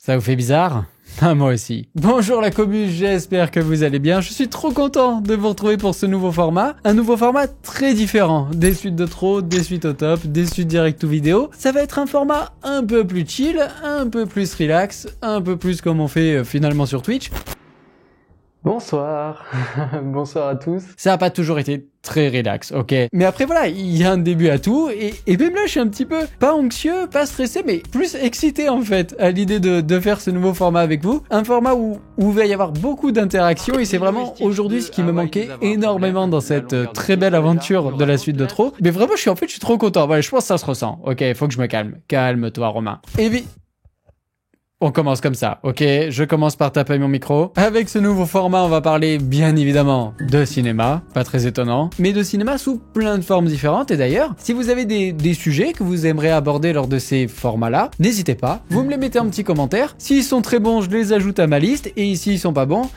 Ça vous fait bizarre? Ah, moi aussi. Bonjour la commu, j'espère que vous allez bien. Je suis trop content de vous retrouver pour ce nouveau format. Un nouveau format très différent. Des suites de trop, des suites au top, des suites direct ou vidéo. Ça va être un format un peu plus chill, un peu plus relax, un peu plus comme on fait finalement sur Twitch. Bonsoir. Bonsoir à tous. Ça n'a pas toujours été très relax, ok. Mais après voilà, il y a un début à tout et même là je suis un petit peu pas anxieux, pas stressé, mais plus excité en fait à l'idée de faire ce nouveau format avec vous. Un format où il va y avoir beaucoup d'interactions et c'est vraiment aujourd'hui ce qui me manquait énormément dans cette très belle aventure de la suite de trop. Mais vraiment je suis trop content. Voilà, je pense que ça se ressent. Ok, faut que je me calme. Calme-toi Romain. On commence comme ça, ok? Je commence par taper mon micro. Avec ce nouveau format, on va parler bien évidemment de cinéma, pas très étonnant, mais de cinéma sous plein de formes différentes. Et d'ailleurs, si vous avez des sujets que vous aimeriez aborder lors de ces formats-là, n'hésitez pas, vous me les mettez en petit commentaire. S'ils sont très bons, je les ajoute à ma liste, et s'ils sont pas bons,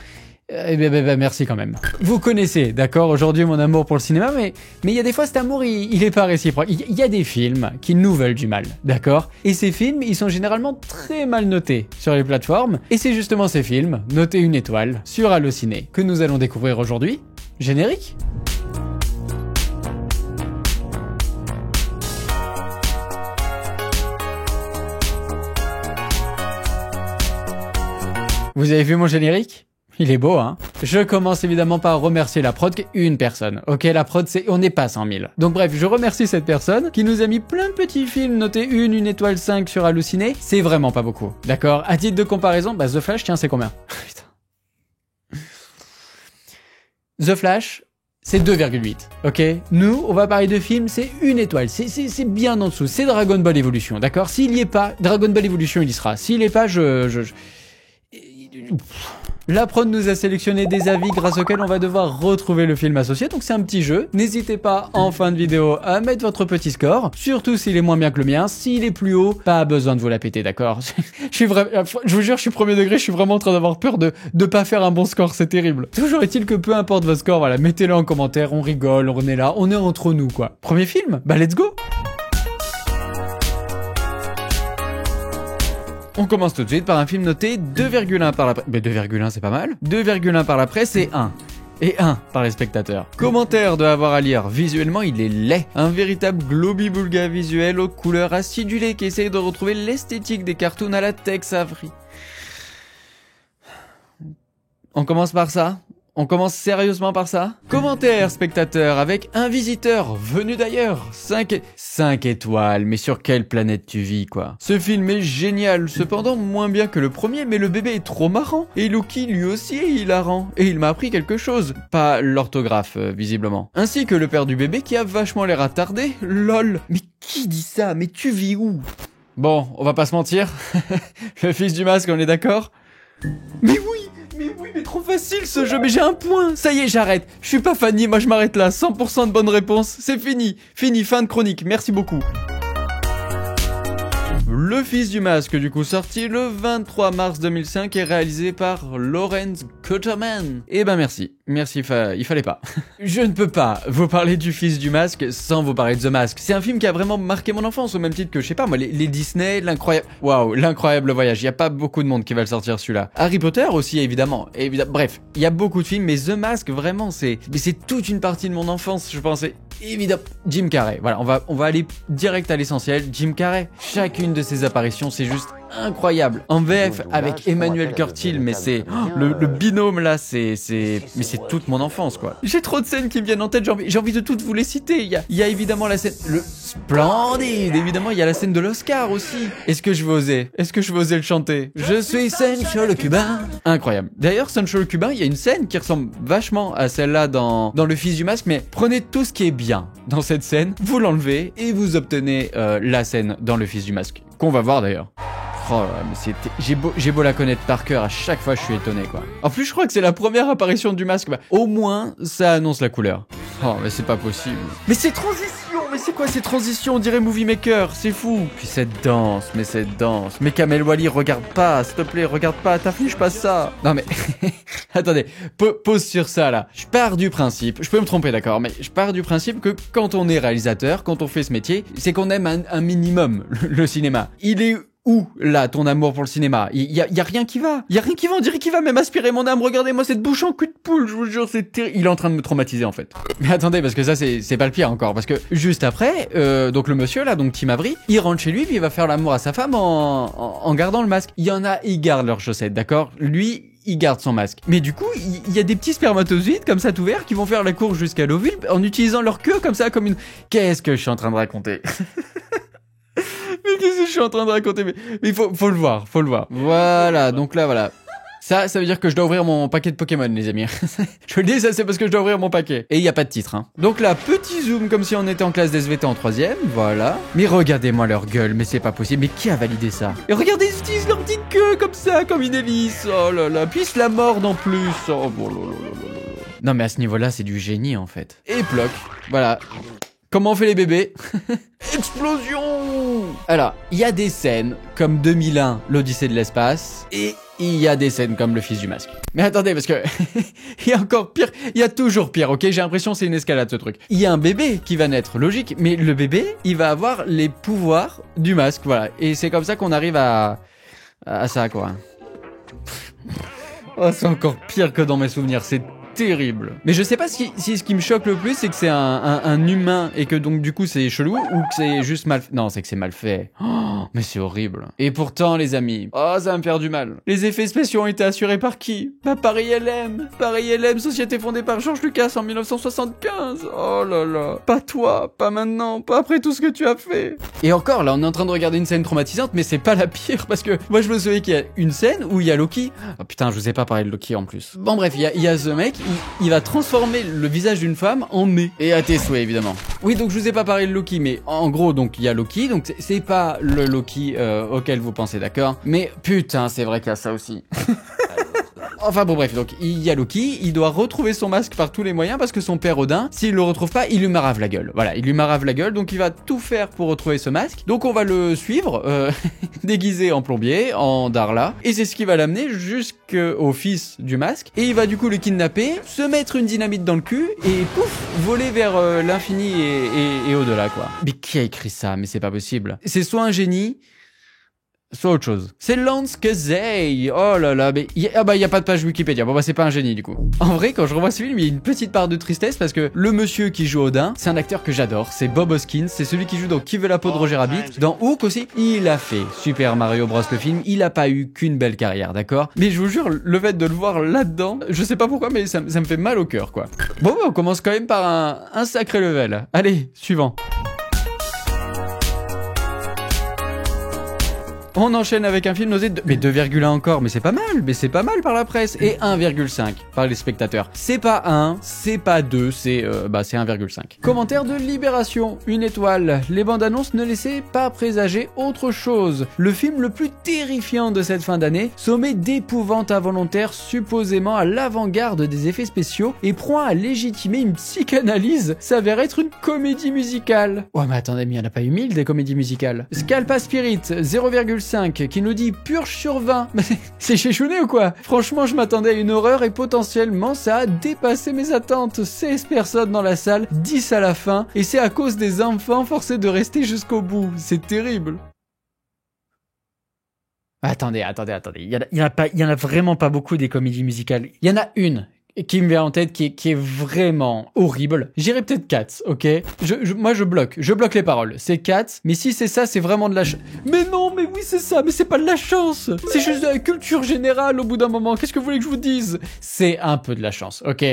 merci quand même. Vous connaissez, d'accord, aujourd'hui mon amour pour le cinéma, mais il y a des fois cet amour, il est pas réciproque. Il y a des films qui nous veulent du mal, d'accord? Et ces films, ils sont généralement très mal notés sur les plateformes, et c'est justement ces films, notés 1 étoile, sur Allociné, que nous allons découvrir aujourd'hui. Générique? Vous avez vu mon générique? Il est beau, hein? Je commence évidemment par remercier la prod, qui est une personne. Ok, la prod, on n'est pas 100 000. Donc bref, je remercie cette personne qui nous a mis plein de petits films notés 1 étoile 5 sur Allociné. C'est vraiment pas beaucoup. D'accord? À titre de comparaison, The Flash, tiens, c'est combien? Putain. The Flash, c'est 2,8. Ok? Nous, on va parler de films, c'est 1 étoile. C'est bien en dessous. C'est Dragon Ball Evolution. D'accord? S'il y est pas, Dragon Ball Evolution, il y sera. S'il est pas, La prod nous a sélectionné des avis grâce auxquels on va devoir retrouver le film associé, donc c'est un petit jeu. N'hésitez pas en fin de vidéo à mettre votre petit score, surtout s'il est moins bien que le mien. S'il est plus haut, pas besoin de vous la péter, d'accord? Je vous jure, je suis premier degré, je suis vraiment en train d'avoir peur de pas faire un bon score, c'est terrible. Toujours est-il que peu importe votre score, voilà, mettez-le en commentaire, on rigole, on est là, on est entre nous quoi. Premier film? Let's go! On commence tout de suite par un film noté 2,1 par la presse. 2,1 c'est pas mal. 2,1 par la presse et 1. Et 1 par les spectateurs. Commentaire de avoir à lire. Visuellement, il est laid. Un véritable globi-boulga visuel aux couleurs acidulées qui essaye de retrouver l'esthétique des cartoons à la Tex Avery. On commence par ça? On commence sérieusement par ça? Commentaire, spectateur, avec un visiteur venu d'ailleurs. 5 étoiles, mais sur quelle planète tu vis, quoi? Ce film est génial, cependant moins bien que le premier, mais le bébé est trop marrant. Et Loki, lui aussi, est hilarant. Et il m'a appris quelque chose. Pas l'orthographe, visiblement. Ainsi que le père du bébé qui a vachement l'air attardé. Lol. Mais qui dit ça? Mais tu vis où? Bon, on va pas se mentir. Le fils du masque, on est d'accord? Mais trop facile ce jeu, mais j'ai un point. Ça y est, j'arrête. Je suis pas Fanny, moi je m'arrête là. 100% de bonnes réponses. C'est fini. Fini, fin de chronique. Merci beaucoup. Le Fils du Masque, du coup, sorti le 23 mars 2005 et réalisé par Lawrence Kuterman. Eh ben merci. Merci, il fallait pas. Je ne peux pas vous parler du Fils du Masque sans vous parler de The Mask. C'est un film qui a vraiment marqué mon enfance, au même titre que, je sais pas moi, les Disney, l'incroyable voyage. Il y a pas beaucoup de monde qui va le sortir celui-là. Harry Potter aussi, évidemment. Bref, il y a beaucoup de films, mais The Mask, vraiment, c'est toute une partie de mon enfance, je pense. Évidemment, Jim Carrey. Voilà, on va aller direct à l'essentiel. Jim Carrey. Chacune de ses apparitions, c'est juste incroyable. En VF avec Emmanuel Curtil, mais c'est le binôme là, mais c'est toute mon enfance quoi. J'ai trop de scènes qui me viennent en tête, j'ai envie de toutes vous les citer. Il y a évidemment la scène, le splendide, évidemment, il y a la scène de l'Oscar aussi. Est-ce que je vais oser le chanter? Je suis Sancho le Cubain. Incroyable. D'ailleurs, Sancho le Cubain, il y a une scène qui ressemble vachement à celle-là dans Le Fils du Masque, mais prenez tout ce qui est bien dans cette scène, vous l'enlevez et vous obtenez la scène dans Le Fils du Masque, qu'on va voir d'ailleurs. Oh là, mais j'ai beau la connaître par cœur, à chaque fois je suis étonné quoi. En plus je crois que c'est la première apparition du masque, au moins ça annonce la couleur. Oh mais c'est pas possible. Mais ces transitions, mais c'est quoi ces transitions? On dirait Movie Maker, c'est fou. Puis cette danse. Mais Kamel Wally, regarde pas, s'il te plaît, regarde pas, t'affiches pas ça. Non mais, attendez, pause sur ça là. Je pars du principe, je peux me tromper d'accord, mais je pars du principe que quand on est réalisateur, quand on fait ce métier, c'est qu'on aime un minimum le cinéma. Il est où, là, ton amour pour le cinéma? Il y a rien qui va. Il y a rien qui va, on dirait qu'il va même aspirer mon âme. Regardez-moi cette bouche en cul de poule, je vous jure, c'est terrible. Il est en train de me traumatiser, en fait. Mais attendez, parce que ça, c'est pas le pire encore. Parce que juste après, donc le monsieur, là, donc Tim Avery, il rentre chez lui, puis il va faire l'amour à sa femme en gardant le masque. Il y en a, ils gardent leurs chaussettes, d'accord? Lui, il garde son masque. Mais du coup, il y a des petits spermatozoïdes comme ça tout verts qui vont faire la course jusqu'à l'ovule en utilisant leur queue comme ça, comme une... Qu'est-ce que je suis en train de raconter? Mais qu'est-ce que je suis en train de raconter? Mais il faut le voir, faut le voir. Voilà, donc là, voilà. Ça veut dire que je dois ouvrir mon paquet de Pokémon, les amis. Je le dis, ça c'est parce que je dois ouvrir mon paquet. Et il n'y a pas de titre, hein. Donc là, petit zoom comme si on était en classe d'SVT en 3ème, voilà. Mais regardez-moi leur gueule, mais c'est pas possible. Mais qui a validé ça? Et regardez, ils utilisent leur petite queue comme ça, comme une hélice. Oh là là, puis ils se la mordent en plus. Oh, oh là là là là. Non mais à ce niveau-là, c'est du génie en fait. Et ploc, voilà. Comment on fait les bébés? Explosion! Alors, il y a des scènes comme 2001, l'Odyssée de l'espace, et il y a des scènes comme Le Fils du Masque. Mais attendez, parce que il y a encore pire, il y a toujours pire, ok? J'ai l'impression que c'est une escalade ce truc. Il y a un bébé qui va naître, logique, mais le bébé, il va avoir les pouvoirs du masque, voilà. Et c'est comme ça qu'on arrive à ça, quoi. Oh, c'est encore pire que dans mes souvenirs, c'est terrible. Mais je sais pas si ce qui me choque le plus, c'est que c'est un humain et que donc du coup c'est chelou ou que c'est juste mal fait. Non, c'est que c'est mal fait. Oh, mais c'est horrible. Et pourtant, les amis, oh, ça va me faire du mal. Les effets spéciaux ont été assurés par qui? Bah, par ILM. Par ILM, société fondée par George Lucas en 1975. Oh là là. Pas toi, pas maintenant, pas après tout ce que tu as fait. Et encore, là, on est en train de regarder une scène traumatisante, mais c'est pas la pire parce que moi je me souviens qu'il y a une scène où il y a Loki. Oh putain, je vous ai pas parlé de Loki en plus. Bon bref, il y a ce mec, il va transformer le visage d'une femme en nez. Et à tes souhaits, évidemment. Oui, donc je vous ai pas parlé de Loki, mais en gros, donc il y a Loki, donc c'est pas le Loki auquel vous pensez, d'accord? Mais putain, c'est vrai qu'il y a ça aussi. Enfin bon bref, donc il y a Loki, il doit retrouver son masque par tous les moyens parce que son père Odin, s'il le retrouve pas, il lui marave la gueule. Voilà, il lui marave la gueule, donc il va tout faire pour retrouver ce masque. Donc on va le suivre, déguisé en plombier, en Darla, et c'est ce qui va l'amener jusqu'au fils du masque. Et il va du coup le kidnapper, se mettre une dynamite dans le cul, et pouf, voler vers l'infini et au-delà, quoi. Mais qui a écrit ça? Mais c'est pas possible. C'est soit un génie, soit autre chose. C'est Lance Kazay. Oh là là, mais y a pas de page Wikipédia. Bon bah c'est pas un génie du coup. En vrai, quand je revois ce film, il y a une petite part de tristesse parce que le monsieur qui joue Odin, c'est un acteur que j'adore. C'est Bob Hoskins. C'est celui qui joue dans Qui veut la peau de Roger Rabbit. Dans Hook aussi, il a fait Super Mario Bros le film. Il a pas eu qu'une belle carrière, d'accord? Mais je vous jure, le fait de le voir là-dedans, je sais pas pourquoi, mais ça me fait mal au cœur, quoi. Bon, bah, on commence quand même par un sacré level. Allez, suivant. On enchaîne avec un film noté mais 2,1 encore, mais c'est pas mal par la presse, et 1,5 par les spectateurs. C'est pas 1, c'est pas 2, c'est 1,5. Commentaire de Libération, 1 étoile. Les bandes annonces ne laissaient pas présager autre chose. Le film le plus terrifiant de cette fin d'année, sommé d'épouvante involontaire supposément à l'avant-garde des effets spéciaux et proie à légitimer une psychanalyse, s'avère être une comédie musicale. Ouais mais attendez, mais il y en a pas eu 1000 des comédies musicales. Scalpa Spirit, 0,5 qui nous dit purge sur 20. C'est chéchouné ou quoi? Franchement, je m'attendais à une horreur et potentiellement ça a dépassé mes attentes. 16 personnes dans la salle, 10 à la fin, et c'est à cause des enfants forcés de rester jusqu'au bout. C'est terrible. Attendez. Il y en a vraiment pas beaucoup des comédies musicales. Il y en a une qui me vient en tête, qui est vraiment horrible. J'irais peut-être Cats, ok? Moi, je bloque les paroles. C'est Cats, mais si c'est ça, c'est vraiment de la chance. Mais non, mais oui, c'est ça, mais c'est pas de la chance. C'est juste de la culture générale au bout d'un moment. Qu'est-ce que vous voulez que je vous dise? C'est un peu de la chance, ok?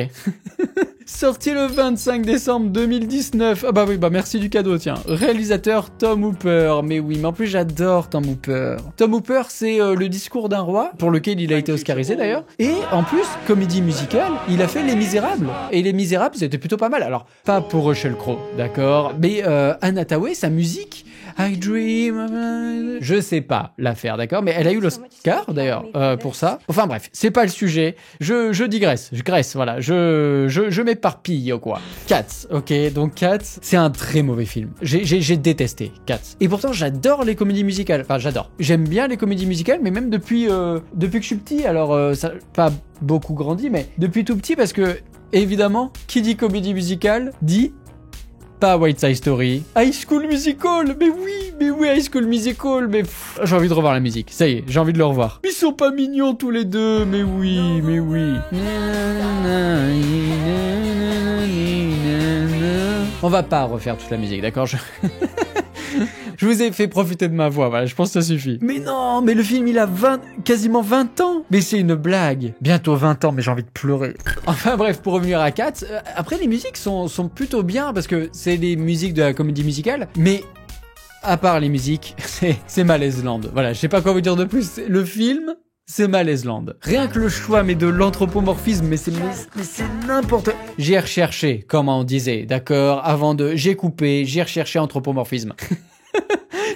Sorti le 25 décembre 2019. Ah bah oui, bah merci du cadeau, tiens. Réalisateur Tom Hooper. Mais oui, mais en plus j'adore Tom Hooper. Tom Hooper, c'est Le discours d'un roi, pour lequel il a été oscarisé d'ailleurs. Et en plus, comédie musicale, il a fait Les Misérables. Et Les Misérables, c'était plutôt pas mal. Alors, pas pour Russell Crowe, d'accord? Mais Anne Hathaway, sa musique... I dream... Je sais pas l'affaire, d'accord? Mais elle a eu l'Oscar, d'ailleurs, pour ça. Enfin bref, c'est pas le sujet. Je digresse, voilà. Je m'éparpille, quoi. Cats, ok? Donc Cats, c'est un très mauvais film. J'ai détesté Cats. Et pourtant, j'adore les comédies musicales. Enfin, j'adore. J'aime bien les comédies musicales, mais même depuis que je suis petit. Alors, ça pas beaucoup grandi, mais depuis tout petit, parce que, évidemment, qui dit comédie musicale, dit Pas West Side Story. High School Musical. Mais oui, High School Musical. Mais j'ai envie de revoir la musique. Ça y est, j'ai envie de le revoir. Ils sont pas mignons tous les deux. Mais oui. On va pas refaire toute la musique, d'accord? Je vous ai fait profiter de ma voix, voilà, je pense que ça suffit. Mais non, mais le film il a quasiment 20 ans. Mais c'est une blague. Bientôt 20 ans, mais j'ai envie de pleurer. Enfin bref, pour revenir à Cats, après les musiques sont plutôt bien parce que c'est les musiques de la comédie musicale, mais à part les musiques, c'est Malaise-Land. Voilà, je sais pas quoi vous dire de plus. Le film, c'est Malaise-Land. Rien que le choix, mais de l'anthropomorphisme, mais c'est n'importe... J'ai recherché, comme on disait, d'accord, j'ai coupé, j'ai recherché anthropomorphisme.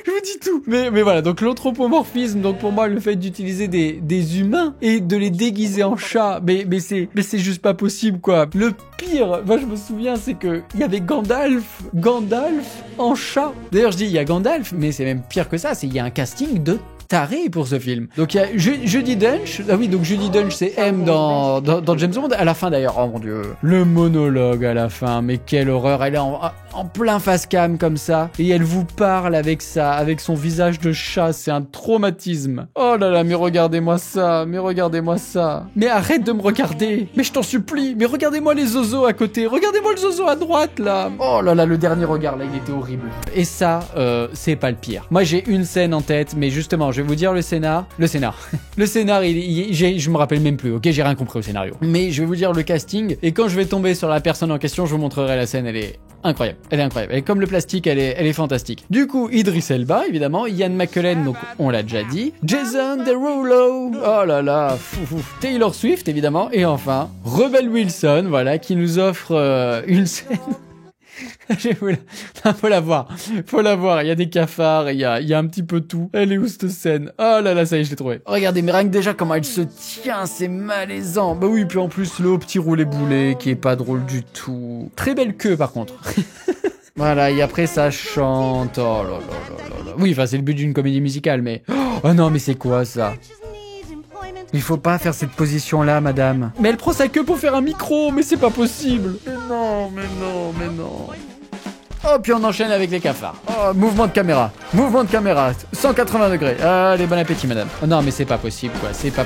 Je vous dis tout. Mais voilà, donc l'anthropomorphisme, donc pour moi le fait d'utiliser des humains et de les déguiser en chats, mais c'est juste pas possible quoi. Le pire, moi je me souviens, c'est que il y avait Gandalf en chat. D'ailleurs je dis il y a Gandalf, mais c'est même pire que ça, il y a un casting de taré pour ce film. Donc il y a Judi Dench. Ah oui, donc Judi Dench c'est M dans James Bond. À la fin d'ailleurs, oh mon dieu, le monologue à la fin, mais quelle horreur. Elle est en plein face cam comme ça et elle vous parle avec son visage de chat. C'est un traumatisme. Oh là là, mais regardez-moi ça, mais arrête de me regarder, mais je t'en supplie, mais regardez-moi les zozos à côté, regardez-moi le zozo à droite là. Oh là là, le dernier regard là, il était horrible. Et ça, c'est pas le pire. Moi j'ai une scène en tête, mais justement je vais vous dire le scénar, je me rappelle même plus, ok, j'ai rien compris au scénario. Mais je vais vous dire le casting, et quand je vais tomber sur la personne en question, je vous montrerai la scène, elle est incroyable. Et comme le plastique, elle est fantastique. Du coup, Idris Elba, évidemment, Ian McKellen, donc on l'a déjà dit, Jason Derulo, oh là là, Taylor Swift, évidemment, et enfin, Rebel Wilson, voilà, qui nous offre une scène... Faut la voir, il y a des cafards, il y a un petit peu tout. Elle est où cette scène? Oh là là, ça y est, je l'ai trouvé. Regardez, mais rien que déjà comment elle se tient, c'est malaisant. Bah oui, puis en plus le petit roulé boulet qui est pas drôle du tout. Très belle queue par contre. Voilà, et après ça chante. Oh là là là là. Oui, enfin c'est le but d'une comédie musicale, mais... Oh non, mais c'est quoi ça? Il faut pas faire cette position-là, madame. Mais elle prend sa queue pour faire un micro, mais c'est pas possible. Mais non. Oh, puis on enchaîne avec les cafards. Oh, mouvement de caméra, 180 degrés. Allez, bon appétit, madame. Oh non, mais c'est pas possible, quoi, c'est pas...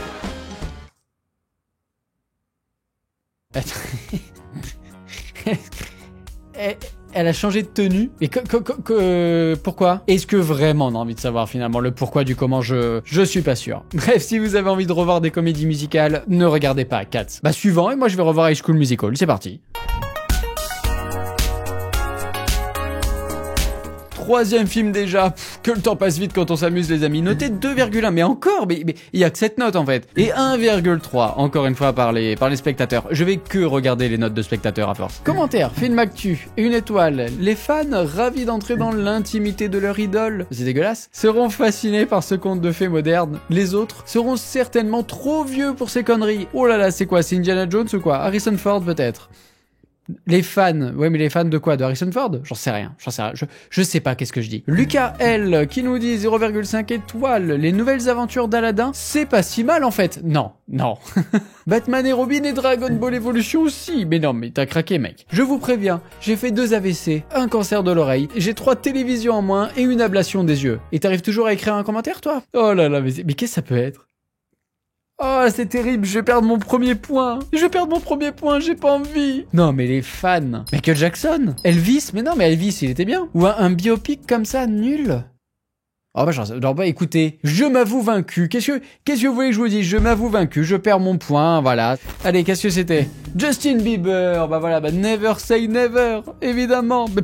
Elle a changé de tenue. Et pourquoi? Est-ce que vraiment on a envie de savoir finalement le pourquoi du comment? Je suis pas sûr. Bref, si vous avez envie de revoir des comédies musicales, ne regardez pas Cats. Bah suivant, et moi je vais revoir High School Musical. C'est parti. Troisième film déjà, que le temps passe vite quand on s'amuse les amis. Notez 2,1, mais encore, mais il y a que cette note en fait. Et 1,3, encore une fois par les spectateurs. Je vais que regarder les notes de spectateurs à force. Commentaire, film actu, 1 étoile. Les fans, ravis d'entrer dans l'intimité de leur idole, c'est dégueulasse, seront fascinés par ce conte de fées moderne. Les autres seront certainement trop vieux pour ces conneries. Oh là là, c'est quoi, c'est Indiana Jones ou quoi? Harrison Ford peut-être? Les fans, ouais mais les fans de quoi? De Harrison Ford? J'en sais rien, je sais pas qu'est-ce que je dis. Lucas L qui nous dit 0,5 étoiles, les nouvelles aventures d'Aladin, c'est pas si mal en fait. Non. Batman et Robin et Dragon Ball Evolution aussi. Mais non, mais t'as craqué mec. Je vous préviens, j'ai fait 2 AVC, un cancer de l'oreille, j'ai 3 télévisions en moins et une ablation des yeux. Et t'arrives toujours à écrire un commentaire toi? Oh là là, mais qu'est-ce que ça peut être? Oh, c'est terrible, je vais perdre mon premier point, j'ai pas envie. Non, mais les fans. Michael Jackson, Elvis, mais non, mais Elvis, il était bien. Ou un biopic comme ça, nul. Oh bah écoutez, je m'avoue vaincu. Qu'est-ce que vous voulez que je vous dise? Je m'avoue vaincu, je perds mon point, voilà. Allez, qu'est-ce que c'était? Justin Bieber, bah voilà, Never Say Never, évidemment. Mais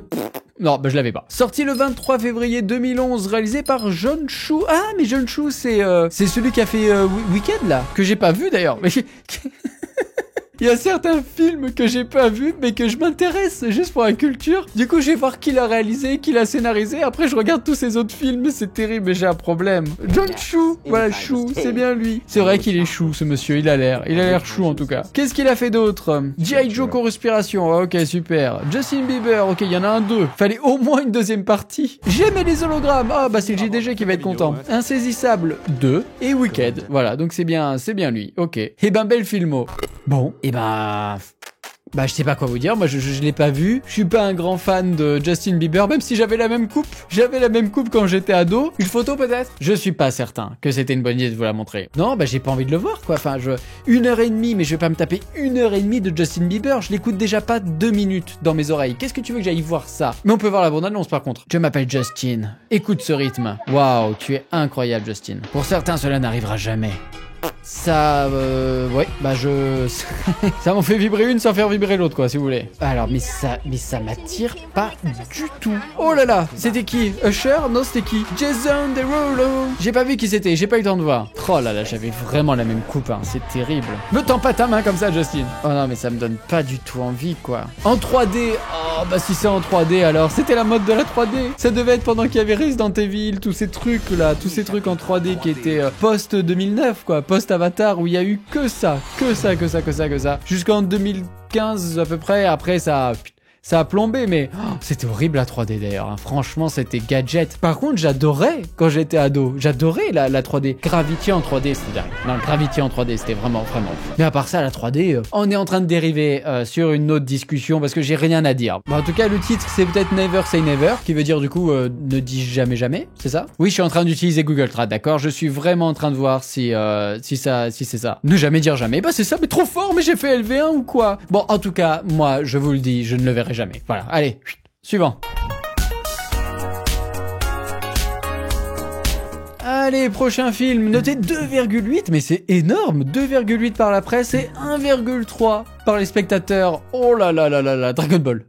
non, je l'avais pas. Sorti le 23 février 2011, réalisé par John Chu. Ah, mais John Chu, c'est celui qui a fait Wicked, là, que j'ai pas vu d'ailleurs. Mais il y a certains films que j'ai pas vus, mais que je m'intéresse juste pour la culture. Du coup, je vais voir qui l'a réalisé, qui l'a scénarisé. Après, je regarde tous ces autres films, c'est terrible, mais j'ai un problème. John Chu, voilà, Chu, c'est bien lui. C'est vrai qu'il est chou, ce monsieur, il a l'air chou en tout cas. Qu'est-ce qu'il a fait d'autre? G.I. Joe Co-Respiration, ok, super. Justin Bieber, ok, il y en a un 2. Fallait au moins une deuxième partie. J'aimais les hologrammes, ah bah c'est le JDG qui va être content. Insaisissable 2 et Wicked. Voilà, donc c'est bien lui, ok. Eh ben, bel filmo. Bon, et ben... Bah je sais pas quoi vous dire, moi je l'ai pas vu, je suis pas un grand fan de Justin Bieber, même si j'avais la même coupe. J'avais la même coupe quand j'étais ado. Une photo peut-être? Je suis pas certain que c'était une bonne idée de vous la montrer. Non, bah j'ai pas envie de le voir quoi, enfin 1h30, mais je vais pas me taper 1h30 de Justin Bieber, je l'écoute déjà pas 2 minutes dans mes oreilles. Qu'est-ce que tu veux que j'aille voir ça? Mais on peut voir la bande-annonce par contre. Je m'appelle Justin, écoute ce rythme. Waouh, tu es incroyable Justin. Pour certains cela n'arrivera jamais. Ça, ouais, bah ça m'en fait vibrer une sans faire vibrer l'autre, quoi, si vous voulez. Alors, mais ça m'attire pas du tout. Oh là là, c'était qui? Usher? Non, c'était qui? Jason Derulo. J'ai pas vu qui c'était, j'ai pas eu le temps de voir. Oh là là, j'avais vraiment la même coupe, hein, c'est terrible. Me tends pas ta main comme ça, Justin. Oh non, mais ça me donne pas du tout envie, quoi. En 3D, oh bah si c'est en 3D, alors, c'était la mode de la 3D. Ça devait être pendant qu'il y avait Resident Evil, tous ces trucs là, tous ces trucs en 3D qui étaient post-2009, quoi, post-Avatar, où il y a eu que ça. Jusqu'en 2015 à peu près, après ça a plombé, mais c'était horrible la 3D d'ailleurs, hein. Franchement c'était gadget. Par contre j'adorais quand j'étais ado, j'adorais la 3D. Gravity en 3D c'était dingue. Non, Gravity en 3D c'était vraiment. Mais à part ça la 3D, on est en train de dériver sur une autre discussion parce que j'ai rien à dire. Bon, en tout cas le titre c'est peut-être Never Say Never, qui veut dire du coup ne dis jamais jamais, c'est ça? Oui, je suis en train d'utiliser Google Trad, d'accord? Je suis vraiment en train de voir si c'est ça. Ne jamais dire jamais, bah c'est ça, mais trop fort, mais j'ai fait LV1 ou quoi? Bon, en tout cas, moi je vous le dis, je ne le verrai jamais. Voilà, allez, suivant. Allez, prochain film, noté 2,8, mais c'est énorme, 2,8 par la presse et 1,3 par les spectateurs. Oh là là là là là, Dragon Ball.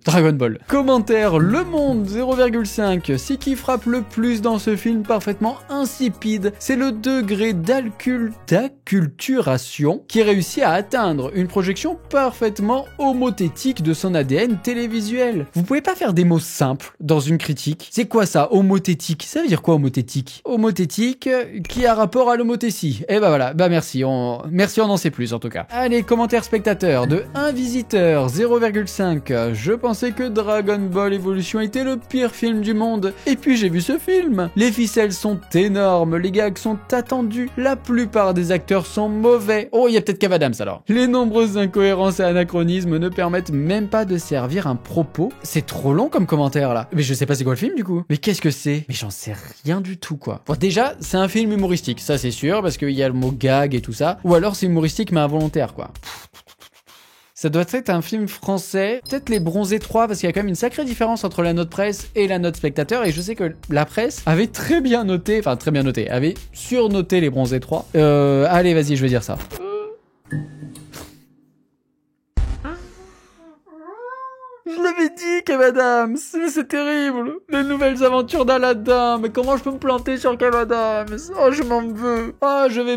Commentaire, Le Monde 0,5. Ce qui frappe le plus dans ce film parfaitement insipide, c'est le degré d'acculturation qui réussit à atteindre une projection parfaitement homothétique de son ADN télévisuel. Vous pouvez pas faire des mots simples dans une critique. C'est quoi ça, homothétique? Ça veut dire quoi homothétique? Homothétique qui a rapport à l'homothétie. Et bah voilà, bah merci, on en sait plus en tout cas. Allez, commentaire spectateur de Un Visiteur 0,5. Je pensais que Dragon Ball Evolution était le pire film du monde. Et puis j'ai vu ce film. Les ficelles sont énormes, les gags sont attendus, la plupart des acteurs sont mauvais. Oh, il y a peut-être Kev Adams alors. Les nombreuses incohérences et anachronismes ne permettent même pas de servir un propos. C'est trop long comme commentaire là. Mais je sais pas c'est quoi le film du coup. Mais qu'est-ce que c'est? Mais j'en sais rien du tout quoi. Bon, déjà, c'est un film humoristique, ça c'est sûr, parce qu'il y a le mot gag et tout ça. Ou alors c'est humoristique mais involontaire quoi. Ça doit être un film français, peut-être Les Bronzés 3, parce qu'il y a quand même une sacrée différence entre la note presse et la note spectateur, et je sais que la presse avait avait surnoté Les Bronzés 3. Allez, vas-y, je vais dire ça. Je l'avais dit, Kev Adams, mais c'est terrible. Les nouvelles aventures d'Aladin, mais comment je peux me planter sur Kev Adams? Oh, je m'en veux. Oh, je vais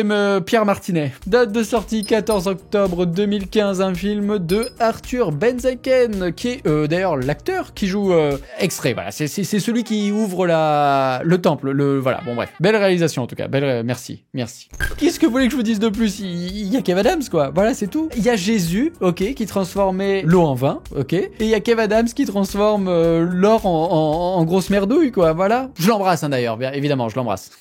me Pierre Martinet. Date de sortie 14 octobre 2015, un film de Arthur Benzaken, qui est d'ailleurs l'acteur qui joue extrait. Voilà, c'est celui qui ouvre le temple. Voilà, bon bref, belle réalisation en tout cas. Merci. Qu'est-ce que vous voulez que je vous dise de plus? Il y a Kev Adams quoi. Voilà, c'est tout. Il y a Jésus, ok, qui transformait l'eau en vin. Ok. Et il y a Kev Adams qui transforme l'or en grosse merdouille, quoi. Voilà. Je l'embrasse, hein, d'ailleurs. Bien évidemment, je l'embrasse.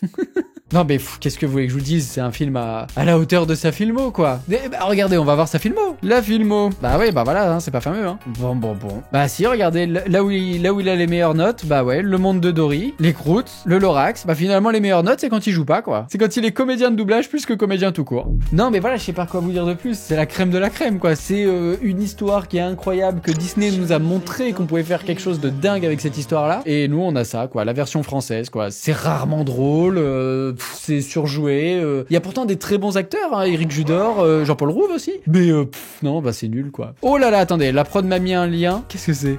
Non, mais qu'est-ce que vous voulez que je vous dise? C'est un film à la hauteur de sa filmo, quoi. Regardez, on va voir sa filmo. La filmo. Bah ouais, bah voilà, hein, c'est pas fameux, hein. Bon. Bah si, regardez, là où il a les meilleures notes, bah ouais, Le Monde de Dory, Les Croûtes, le Lorax. Bah finalement, les meilleures notes, c'est quand il joue pas, quoi. C'est quand il est comédien de doublage plus que comédien tout court. Non, mais voilà, je sais pas quoi vous dire de plus. C'est la crème de la crème, quoi. C'est une histoire qui est incroyable, que Disney nous a montré qu'on pouvait faire quelque chose de dingue avec cette histoire-là. Et nous, on a ça, quoi. La version française, quoi. C'est rarement drôle, c'est surjoué. Il y a pourtant des très bons acteurs, hein. Éric Judor, Jean-Paul Rouve aussi. Mais non, bah c'est nul, quoi. Oh là là, attendez, la prod m'a mis un lien. Qu'est-ce que c'est?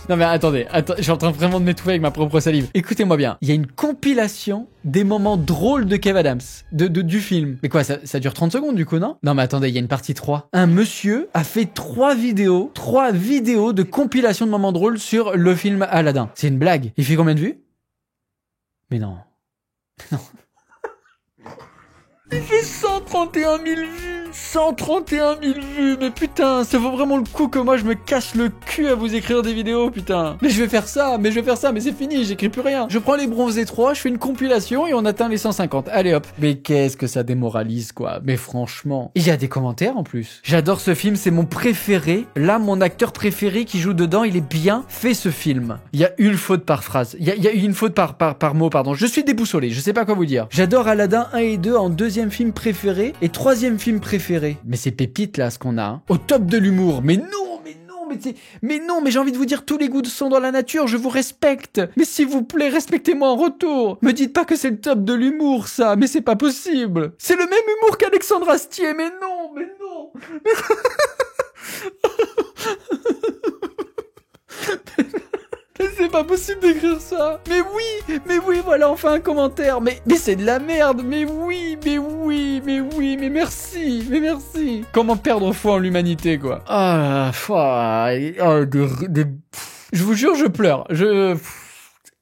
Non mais attendez, je suis en train vraiment de m'étouffer avec ma propre salive. Écoutez-moi bien, il y a une compilation des moments drôles de Kev Adams, du film. Mais quoi, ça dure 30 secondes du coup, non? Non mais attendez, il y a une partie 3. Un monsieur a fait 3 vidéos de compilation de moments drôles sur le film Aladdin. C'est une blague. Il fait combien de vues? Mais non. Il fait 131 000 vues. 131 000 vues, mais putain, ça vaut vraiment le coup que moi je me casse le cul à vous écrire des vidéos, putain. Mais je vais faire ça, mais c'est fini, j'écris plus rien. Je prends les bronzés 3, je fais une compilation et on atteint les 150. Allez hop. Mais qu'est-ce que ça démoralise, quoi. Mais franchement. Il y a des commentaires en plus. J'adore ce film, c'est mon préféré. Là, mon acteur préféré qui joue dedans, il est bien fait ce film. Il y a une faute par phrase. Il y a une faute par mot, pardon. Je suis déboussolé, je sais pas quoi vous dire. J'adore Aladdin 1 et 2 en deuxième film préféré et troisième film préféré. Mais c'est pépite là ce qu'on a. Hein. Au top de l'humour. Mais non, mais j'ai envie de vous dire, tous les goûts sont dans la nature, je vous respecte. Mais s'il vous plaît, respectez-moi en retour. Me dites pas que c'est le top de l'humour, ça, mais c'est pas possible. C'est le même humour qu'Alexandre Astier, mais non. C'est pas possible d'écrire ça. Mais oui, voilà, enfin un commentaire. Mais c'est de la merde. Mais merci. Comment perdre foi en l'humanité, quoi. Je vous jure, je pleure.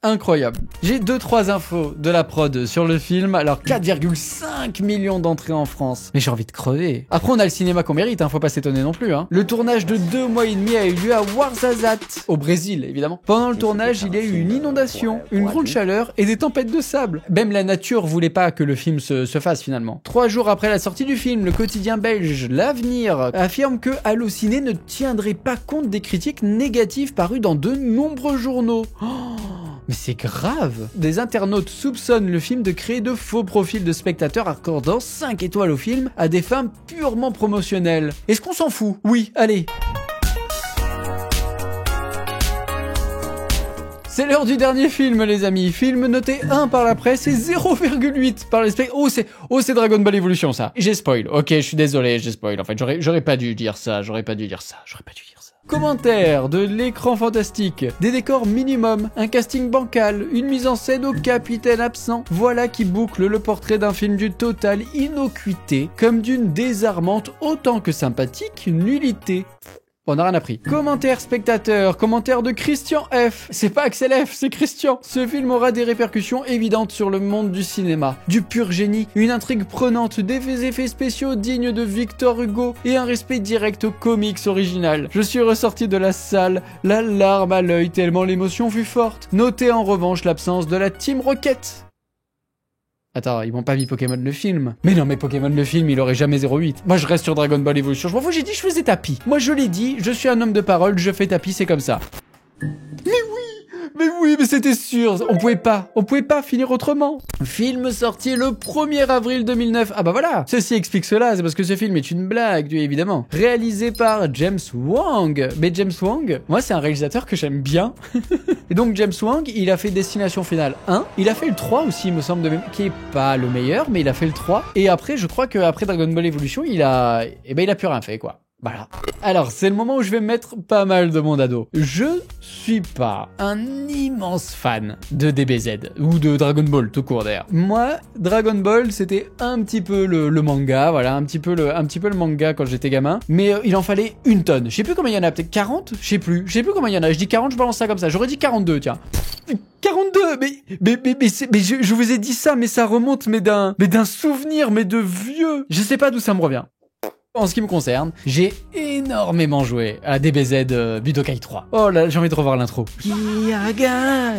Incroyable. J'ai 2-3 infos de la prod sur le film. Alors 4,5 millions d'entrées en France. Mais j'ai envie de crever. Après on a le cinéma qu'on mérite, hein, faut pas s'étonner non plus. Hein. Le tournage de 2 mois et demi a eu lieu à Ouarzazate, au Brésil évidemment. Pendant le tournage, il y a eu une inondation, une grande chaleur et des tempêtes de sable. Même la nature voulait pas que le film se fasse finalement. 3 jours après la sortie du film, le quotidien belge L'Avenir affirme que Allociné ne tiendrait pas compte des critiques négatives parues dans de nombreux journaux. Mais c'est grave. Des internautes soupçonnent le film de créer de faux profils de spectateurs accordant 5 étoiles au film à des fins purement promotionnelles. Est-ce qu'on s'en fout? Oui, allez. C'est l'heure du dernier film, les amis. Film noté 1 par la presse et 0,8 par les spectateurs. Oh, c'est Dragon Ball Evolution, ça. J'ai spoil. Ok, je suis désolé, j'ai spoil. En fait, j'aurais pas dû dire ça. Commentaire de l'écran fantastique, des décors minimum, un casting bancal, une mise en scène au capitaine absent. Voilà qui boucle le portrait d'un film d'une totale innocuité, comme d'une désarmante autant que sympathique nullité. On n'a rien appris. Commentaire spectateur, commentaire de Christian F. C'est pas Axel F, c'est Christian. Ce film aura des répercussions évidentes sur le monde du cinéma. Du pur génie, une intrigue prenante, des effets spéciaux dignes de Victor Hugo et un respect direct aux comics original. Je suis ressorti de la salle, la larme à l'œil tellement l'émotion fut forte. Notez en revanche l'absence de la Team Rocket. Attends, ils m'ont pas mis Pokémon le film. Mais non, mais Pokémon le film, il aurait jamais 0,8. Moi, je reste sur Dragon Ball Evolution. Je m'en fous, j'ai dit je faisais tapis. Moi, je l'ai dit, je suis un homme de parole, je fais tapis, c'est comme ça. Mais oui, mais c'était sûr, on pouvait pas finir autrement. Film sorti le 1er avril 2009. Ah bah voilà, ceci explique cela, c'est parce que ce film est une blague, évidemment. Réalisé par James Wong. Mais James Wong, moi c'est un réalisateur que j'aime bien. Et donc James Wong, il a fait Destination Finale 1, il a fait le 3 aussi, il me semble, qui est pas le meilleur, mais il a fait le 3. Et après, je crois qu'après Dragon Ball Evolution, il a plus rien fait, quoi. Voilà. Alors, c'est le moment où je vais mettre pas mal de monde à dos. Je suis pas un immense fan de DBZ ou de Dragon Ball tout court d'ailleurs. Moi, Dragon Ball, c'était un petit peu le manga, voilà, un petit peu le manga quand j'étais gamin, mais il en fallait une tonne. Je sais plus combien il y en a, peut-être 40, je sais plus combien il y en a. Je dis 40, je balance ça comme ça. J'aurais dit 42, tiens. 42, mais je vous ai dit ça, mais ça remonte d'un souvenir, mais de vieux. Je sais pas d'où ça me revient. En ce qui me concerne, j'ai énormément joué à DBZ Budokai 3. Oh là, j'ai envie de revoir l'intro. Yagae.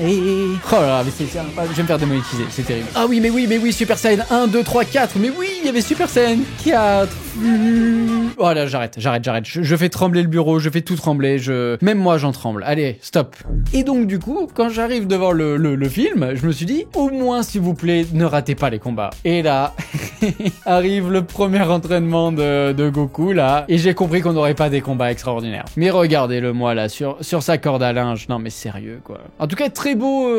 Oh là, mais je vais me faire démonétiser, c'est terrible. Ah oui, mais oui, Super Saiyan 1, 2, 3, 4. Mais oui, il y avait Super Saiyan 4. Oh là, j'arrête. Je fais trembler le bureau, je fais tout trembler, même moi j'en tremble. Allez, stop. Et donc du coup, quand j'arrive devant le film, je me suis dit, au moins s'il vous plaît, ne ratez pas les combats. Et là, arrive le premier entraînement de Goku là, et j'ai compris qu'on n'aurait pas des combats extraordinaires. Mais regardez-le moi là, sur sa corde à linge. Non mais sérieux quoi. En tout cas, très beau,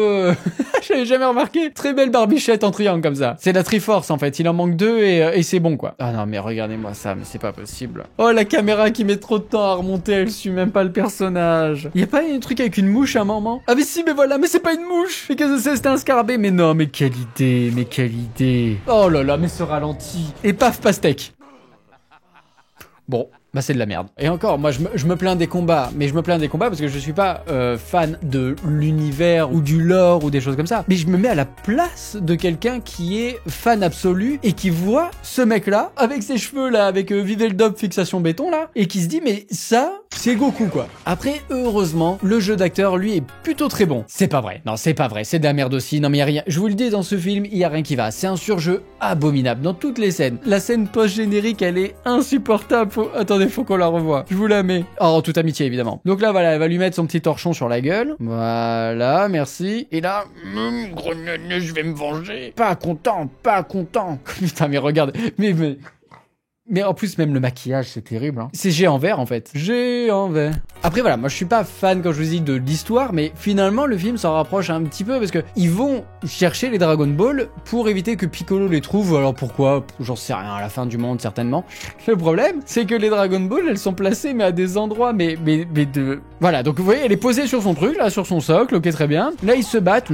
j'avais jamais remarqué. Très belle barbichette en triangle comme ça. C'est la Triforce en fait, il en manque 2 et c'est bon quoi. Ah non mais regardez-moi ça, mais c'est pas possible. Oh la caméra qui met trop de temps à remonter, elle suit même pas le personnage. Y a pas un truc avec une mouche à un moment? Ah mais si, mais voilà, mais c'est pas une mouche. Mais qu'est-ce que c'est? C'était un scarabée. Mais non, mais quelle idée. Oh là là, mais ce ralenti. Et paf, pastèque. Bon, bah c'est de la merde. Et encore, moi je me plains des combats, mais je me plains des combats parce que je suis pas fan de l'univers ou du lore ou des choses comme ça. Mais je me mets à la place de quelqu'un qui est fan absolu et qui voit ce mec-là, avec ses cheveux là, avec Viveldop fixation béton là, et qui se dit mais ça, c'est Goku quoi. Après, heureusement, le jeu d'acteur lui est plutôt très bon. C'est pas vrai, non c'est pas vrai, c'est de la merde aussi, non mais y a rien, je vous le dis dans ce film, il y a rien qui va, c'est un surjeu abominable dans toutes les scènes. La scène post-générique elle est insupportable, attendez, faut qu'on la revoie, je vous la mets. Oh, en toute amitié évidemment. Donc là voilà, elle va lui mettre son petit torchon sur la gueule, voilà, merci. Et là, je vais me venger. Pas content, pas content. Putain mais regarde, mais en plus, même le maquillage, c'est terrible. Hein. C'est géant vert, en fait. Géant vert. Après, voilà, moi, je suis pas fan, comme je vous dis, de l'histoire, mais finalement, le film s'en rapproche un petit peu, parce que ils vont chercher les Dragon Ball pour éviter que Piccolo les trouve. Alors pourquoi? J'en sais rien, à la fin du monde, certainement. Le problème, c'est que les Dragon Ball, elles sont placées, mais à des endroits, mais de... Voilà, donc vous voyez, elle est posée sur son truc, là, sur son socle, ok, très bien. Là, ils se battent.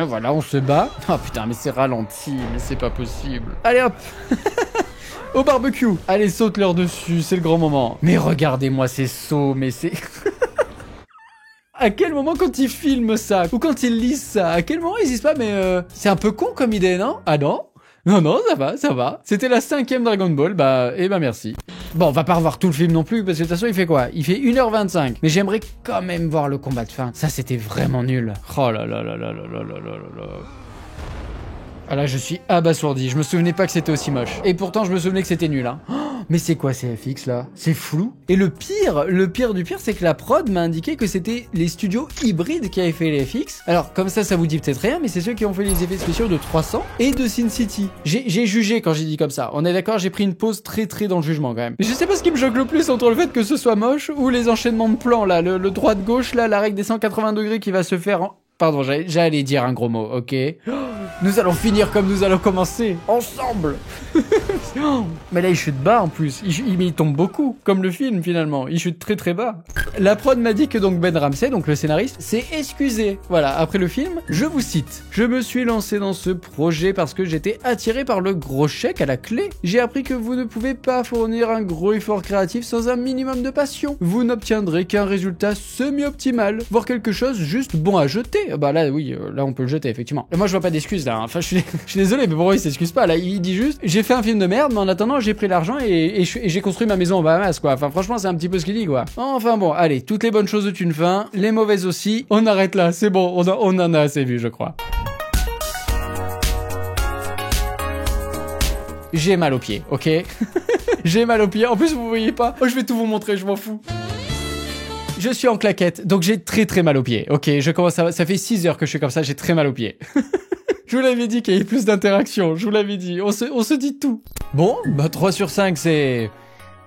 Voilà, on se bat. Oh putain, mais c'est ralenti, mais c'est pas possible. Allez, hop. Au barbecue. Allez, saute-leur dessus, c'est le grand moment. Mais regardez-moi ces sauts, mais c'est... À quel moment quand ils filment ça, ou quand ils lisent ça, à quel moment ils disent pas mais c'est un peu con comme idée, non? Ah non? Non, ça va, ça va. C'était la 5e Dragon Ball, bah, eh ben merci. Bon, on va pas revoir tout le film non plus, parce que de toute façon, il fait quoi? Il fait 1h25. Mais j'aimerais quand même voir le combat de fin. Ça, c'était vraiment nul. Oh là là là là là là là là là. Ah là, je suis abasourdi. Je me souvenais pas que c'était aussi moche. Et pourtant, je me souvenais que c'était nul, hein. Oh, mais c'est quoi ces FX là? C'est flou. Et le pire du pire, c'est que la prod m'a indiqué que c'était les studios hybrides qui avaient fait les FX. Alors, comme ça vous dit peut-être rien, mais c'est ceux qui ont fait les effets spéciaux de 300 et de Sin City. J'ai jugé quand j'ai dit comme ça. On est d'accord, j'ai pris une pause très dans le jugement quand même. Mais je sais pas ce qui me choque le plus entre le fait que ce soit moche ou les enchaînements de plans là, le droite-gauche là, la règle des 180 degrés qui va se faire en... Pardon, j'allais dire un gros mot, ok? Nous allons finir comme nous allons commencer, ensemble. Mais là, il chute bas en plus. Il tombe beaucoup, comme le film finalement. Il chute très bas. La prod m'a dit que donc Ben Ramsey, donc le scénariste, s'est excusé. Voilà, après le film, je vous cite. Je me suis lancé dans ce projet parce que j'étais attiré par le gros chèque à la clé. J'ai appris que vous ne pouvez pas fournir un gros effort créatif sans un minimum de passion. Vous n'obtiendrez qu'un résultat semi-optimal, voire quelque chose juste bon à jeter. Bah là, oui, là on peut le jeter effectivement. Et moi, je vois pas d'excuses là. Enfin, je suis désolé, mais pour moi, il s'excuse pas. Là, il dit juste, j'ai fait un film de merde, mais en attendant, j'ai pris l'argent et j'ai construit ma maison en Bahamas, quoi. Enfin, franchement, c'est un petit peu ce qu'il dit, quoi. Enfin bon, allez, toutes les bonnes choses ont une fin, les mauvaises aussi. On arrête là, c'est bon, on en a assez vu, je crois. J'ai mal aux pieds, ok? J'ai mal aux pieds. En plus, vous voyez pas. Oh, je vais tout vous montrer, je m'en fous. Je suis en claquette, donc j'ai très mal aux pieds. Ok, je commence à... Ça fait 6 heures que je suis comme ça, j'ai très mal aux pieds. Je vous l'avais dit qu'il y avait plus d'interaction, je vous l'avais dit. On se dit tout. Bon, bah 3 sur 5,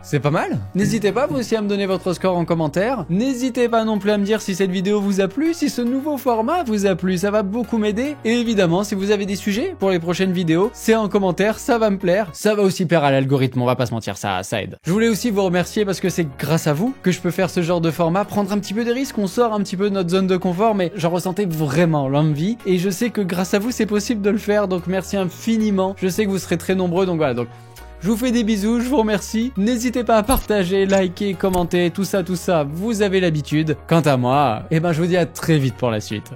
c'est pas mal. N'hésitez pas vous aussi à me donner votre score en commentaire. N'hésitez pas non plus à me dire si cette vidéo vous a plu, si ce nouveau format vous a plu, ça va beaucoup m'aider. Et évidemment, si vous avez des sujets pour les prochaines vidéos, c'est en commentaire, ça va me plaire. Ça va aussi plaire à l'algorithme, on va pas se mentir, ça aide. Je voulais aussi vous remercier parce que c'est grâce à vous que je peux faire ce genre de format, prendre un petit peu des risques, on sort un petit peu de notre zone de confort, mais j'en ressentais vraiment l'envie. Et je sais que grâce à vous, c'est possible de le faire, donc merci infiniment. Je sais que vous serez très nombreux, donc voilà, je vous fais des bisous, je vous remercie. N'hésitez pas à partager, liker, commenter, tout ça, vous avez l'habitude. Quant à moi, eh ben je vous dis à très vite pour la suite.